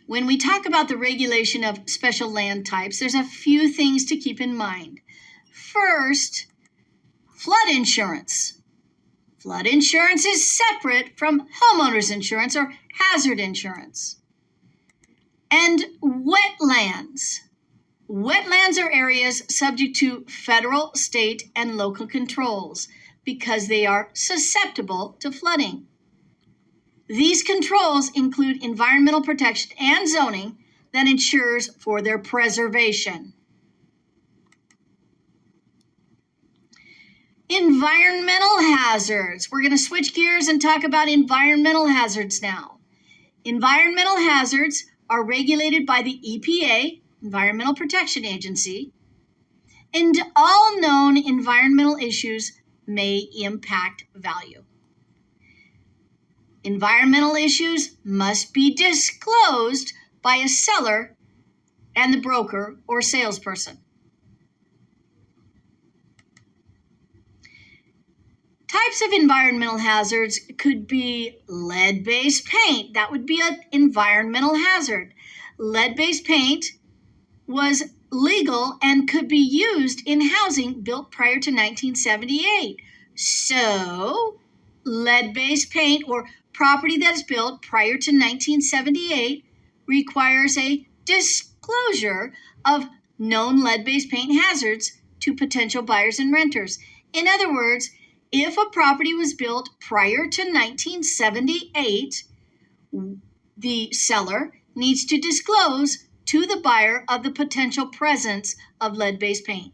When we talk about the regulation of special land types, there's a few things to keep in mind. First, flood insurance. Flood insurance is separate from homeowners insurance or hazard insurance. And wetlands. Wetlands are areas subject to federal, state, and local controls because they are susceptible to flooding. These controls include environmental protection and zoning that ensures for their preservation. Environmental hazards. We're going to switch gears and talk about environmental hazards now. Environmental hazards are regulated by the EPA, Environmental Protection Agency, and all known environmental issues may impact value. Environmental issues must be disclosed by a seller and the broker or salesperson. Types of environmental hazards could be lead-based paint. That would be an environmental hazard. Lead-based paint was legal and could be used in housing built prior to 1978. So, lead-based paint or property that is built prior to 1978 requires a disclosure of known lead-based paint hazards to potential buyers and renters. In other words, if a property was built prior to 1978, the seller needs to disclose to the buyer of the potential presence of lead-based paint.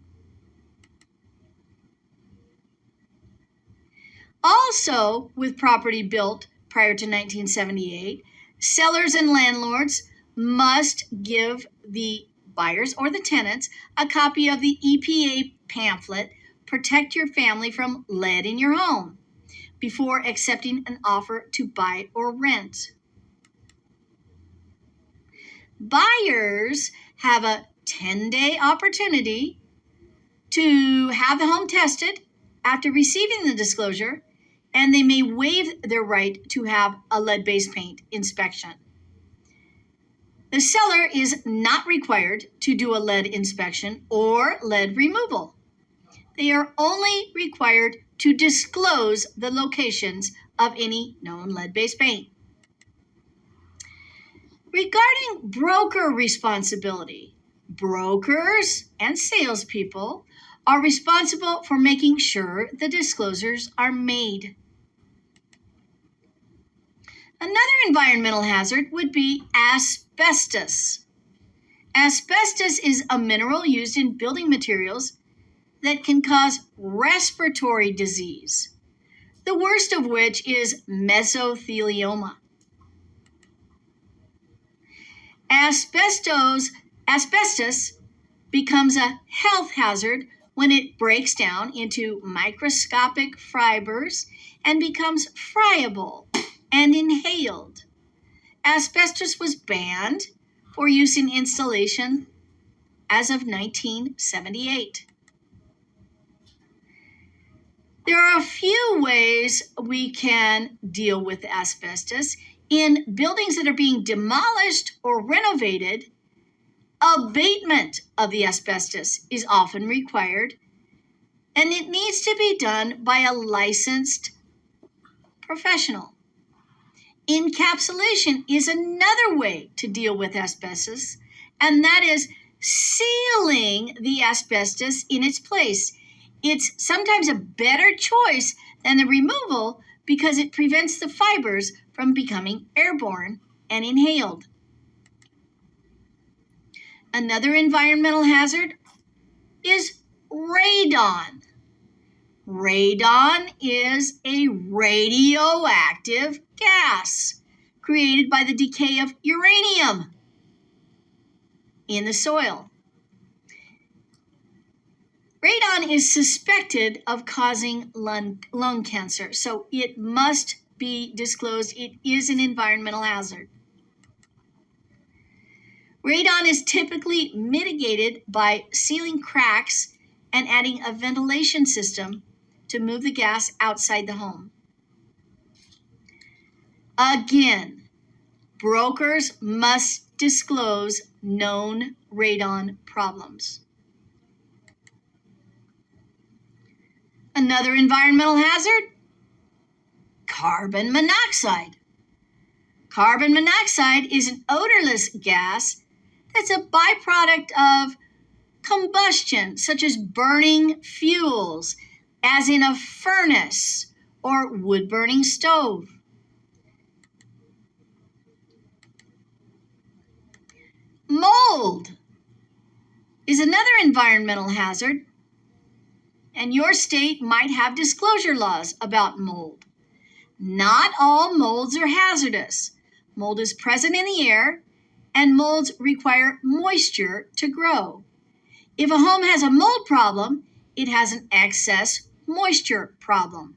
Also, with property built prior to 1978, sellers and landlords must give the buyers or the tenants a copy of the EPA pamphlet, Protect Your Family from Lead in Your Home, before accepting an offer to buy or rent. Buyers have a 10-day opportunity to have the home tested after receiving the disclosure, and they may waive their right to have a lead-based paint inspection. The seller is not required to do a lead inspection or lead removal. They are only required to disclose the locations of any known lead-based paint. Regarding broker responsibility, brokers and salespeople are responsible for making sure the disclosures are made. Another environmental hazard would be asbestos. Asbestos is a mineral used in building materials that can cause respiratory disease, the worst of which is mesothelioma. Asbestos becomes a health hazard when it breaks down into microscopic fibers and becomes friable and inhaled. Asbestos was banned for use in installation as of 1978. There are a few ways we can deal with asbestos. In buildings that are being demolished or renovated, abatement of the asbestos is often required, and it needs to be done by a licensed professional. Encapsulation is another way to deal with asbestos, and that is sealing the asbestos in its place. It's sometimes a better choice than the removal because it prevents the fibers from becoming airborne and inhaled. Another environmental hazard is radon. Radon is a radioactive gas created by the decay of uranium in the soil. Radon is suspected of causing lung cancer, so it must be disclosed. It is an environmental hazard. Radon is typically mitigated by sealing cracks and adding a ventilation system to move the gas outside the home. Again, Brokers must disclose known radon problems. Another environmental hazard, carbon monoxide. Carbon monoxide is an odorless gas that's a byproduct of combustion, such as burning fuels, as in a furnace or wood-burning stove. Mold is another environmental hazard, and your state might have disclosure laws about mold. Not all molds are hazardous. Mold is present in the air, and molds require moisture to grow. If a home has a mold problem, it has an excess moisture problem.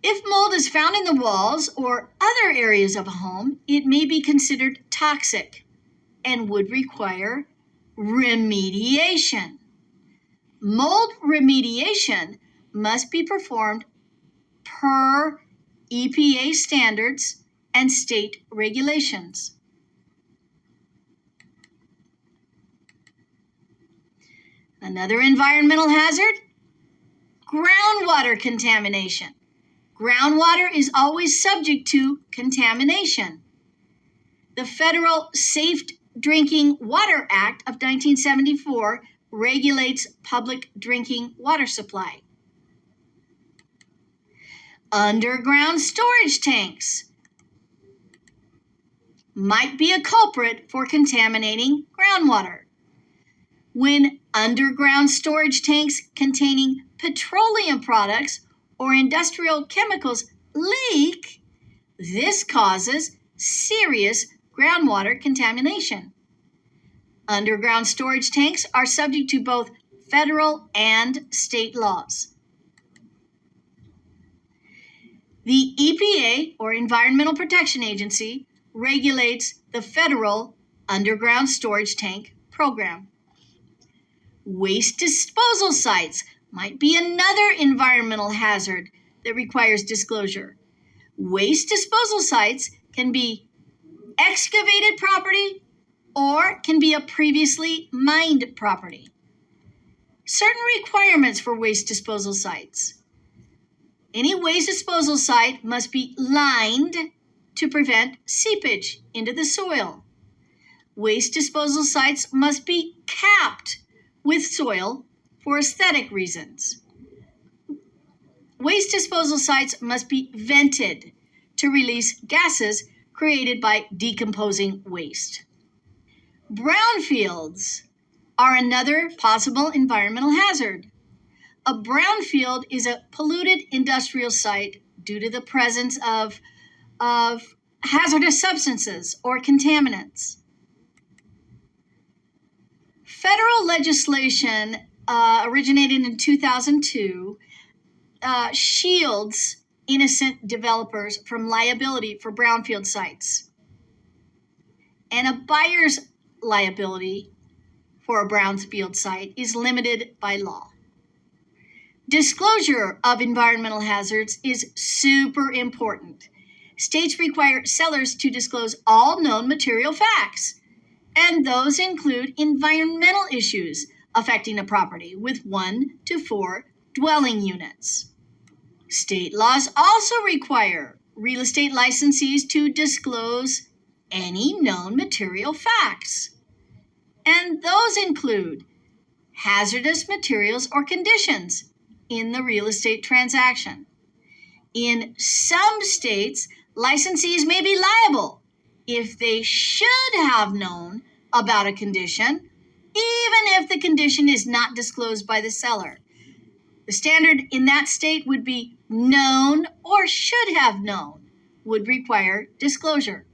If mold is found in the walls or other areas of a home, it may be considered toxic and would require remediation. Mold remediation must be performed per EPA standards and state regulations. Another environmental hazard, groundwater contamination. Groundwater is always subject to contamination. The Federal Safe Drinking Water Act of 1974 regulates public drinking water supply. Underground storage tanks might be a culprit for contaminating groundwater. When underground storage tanks containing petroleum products or industrial chemicals leak, this causes serious groundwater contamination. Underground storage tanks are subject to both federal and state laws. The EPA, or Environmental Protection Agency, regulates the federal underground storage tank program. Waste disposal sites might be another environmental hazard that requires disclosure. Waste disposal sites can be excavated property or can be a previously mined property. Certain requirements for waste disposal sites. Any waste disposal site must be lined to prevent seepage into the soil. Waste disposal sites must be capped with soil for aesthetic reasons. Waste disposal sites must be vented to release gases created by decomposing waste. Brownfields are another possible environmental hazard. A brownfield is a polluted industrial site due to the presence of hazardous substances or contaminants. Federal legislation originated in 2002 shields innocent developers from liability for brownfield sites. And a buyer's liability for a brownfield site is limited by law. Disclosure of environmental hazards is super important. States require sellers to disclose all known material facts, and those include environmental issues affecting a property with 1 to 4 dwelling units. State laws also require real estate licensees to disclose any known material facts, and those include hazardous materials or conditions in the real estate transaction. In some states, licensees may be liable if they should have known about a condition, even if the condition is not disclosed by the seller. The standard in that state would be known or should have known, would require disclosure.